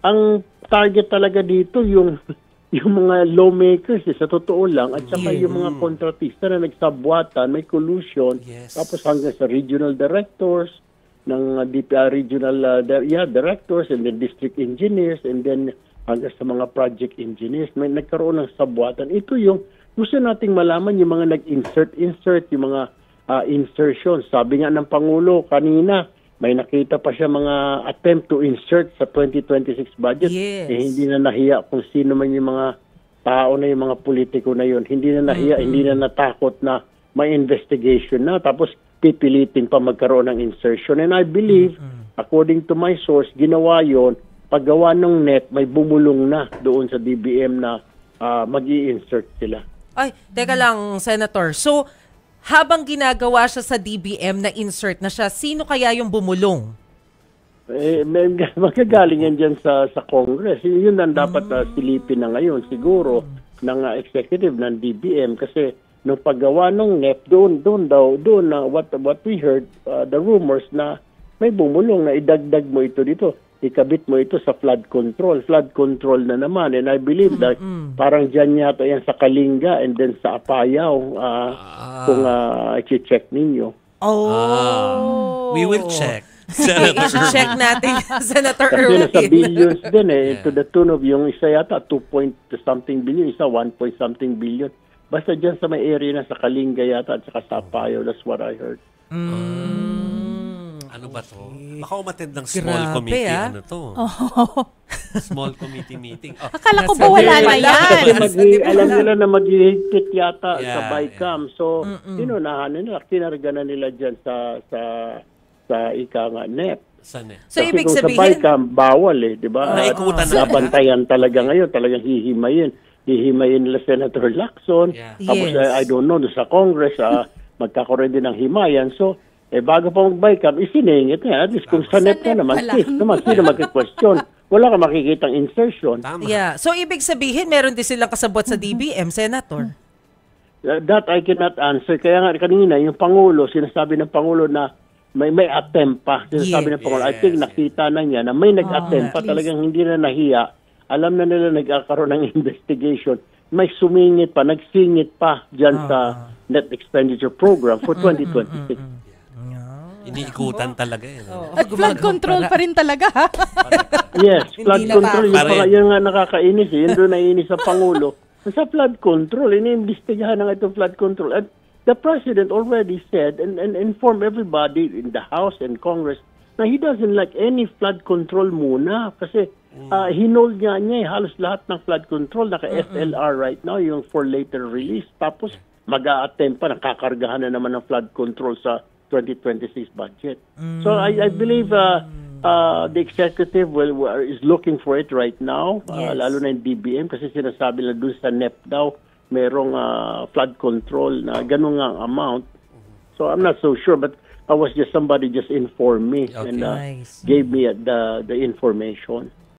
ang target talaga dito yung mga lawmakers sa totoo lang at saka yung mga kontratista na nagsabwatan, may collusion, tapos hanggang sa regional directors ng DPR regional directors and then district engineers and then hanggang sa mga project engineers, may nagkaroon ng sabwatan. Ito yung gusto nating malaman, yung mga nag-insert, yung mga insertion. Sabi nga ng Pangulo kanina, may nakita pa siya mga attempt to insert sa 2026 budget. Hindi na nahiya kung sino man yung mga tao na yung mga politiko na yun. Hindi na nahiya, hindi na natakot na may investigation na. Tapos pipilitin pa magkaroon ng insertion. And I believe, according to my source, ginawa yon paggawa ng NEP, may bumulong na doon sa DBM na mag-i-insert sila. Ay, teka lang, Senator. So, habang ginagawa siya sa DBM na insert na siya, sino kaya yung bumulong? Magagaling yan dyan sa Congress. Yun ang dapat silipin na ngayon siguro ng executive ng DBM kasi nung paggawa ng NEP, doon what we heard, the rumors na may bumulong na idagdag mo ito dito. Ikabit mo ito sa flood control. Flood control na naman. And I believe that parang dyan yata yan sa Kalinga and then sa Apayao kung i-check ninyo. We will check. I-check natin, Senator Erwin. Kasi nasa billions din to the tune of yung isa yata 2-something billion, isa 1-something billion. Basta dyan sa may area na sa Kalinga yata at saka sa Apayao. That's what I heard. Ano ba to? Baka umattend ng small committee. Ano to? Small committee meeting. Akala ko ba wala na yan? Alam nila na maghihigpit yata sa BICAM. So, kinarga na nila dyan sa ika nga NEP. Sa NEP. So, kasi ibig kung sabihin, sa BICAM, bawal di ba? Naikutan na. Nabantayan talaga ngayon. Talagang hihimayin nila Senator Lacson. Tapos, I don't know, sa Congress, magkakaroon din ng himayan. So, bago pa mag-BICAM, isiningit niya. At least kung sa NEP na naman, sino mag-question? Wala ka makikitang insertion. Tama. So, ibig sabihin, meron din silang kasabot sa DBM, Senator? That I cannot answer. Kaya nga kanina, yung Pangulo, sinasabi ng Pangulo na may attempt pa. Sinasabi ng Pangulo, I think nakita na niya na may nag-attempt pa. Talagang hindi na nahiya. Alam na nila nagkakaroon ng investigation. May sumingit pa, nagsingit pa dyan sa net expenditure program for 2026. Iniikutan talaga eh. At flood control pa rin talaga. Yes, flood control. Yung nga nakakainis Yun doon naiinis sa Pangulo. Sa flood control, iniimbestigahan na itong flood control. At the President already said and informed everybody in the House and Congress na he doesn't like any flood control muna. Kasi hinold niya halos lahat ng flood control. Naka-SLR right now, yung for later release. Tapos mag-a-attempt pa, nakakargahan na naman ng flood control sa 2026 budget. So I believe the executive is looking for it right now, lalo na yung DBM kasi sinasabi na doon sa NEP daw merong flood control na ganun nga amount. So I'm not so sure but somebody just informed me and gave me the information.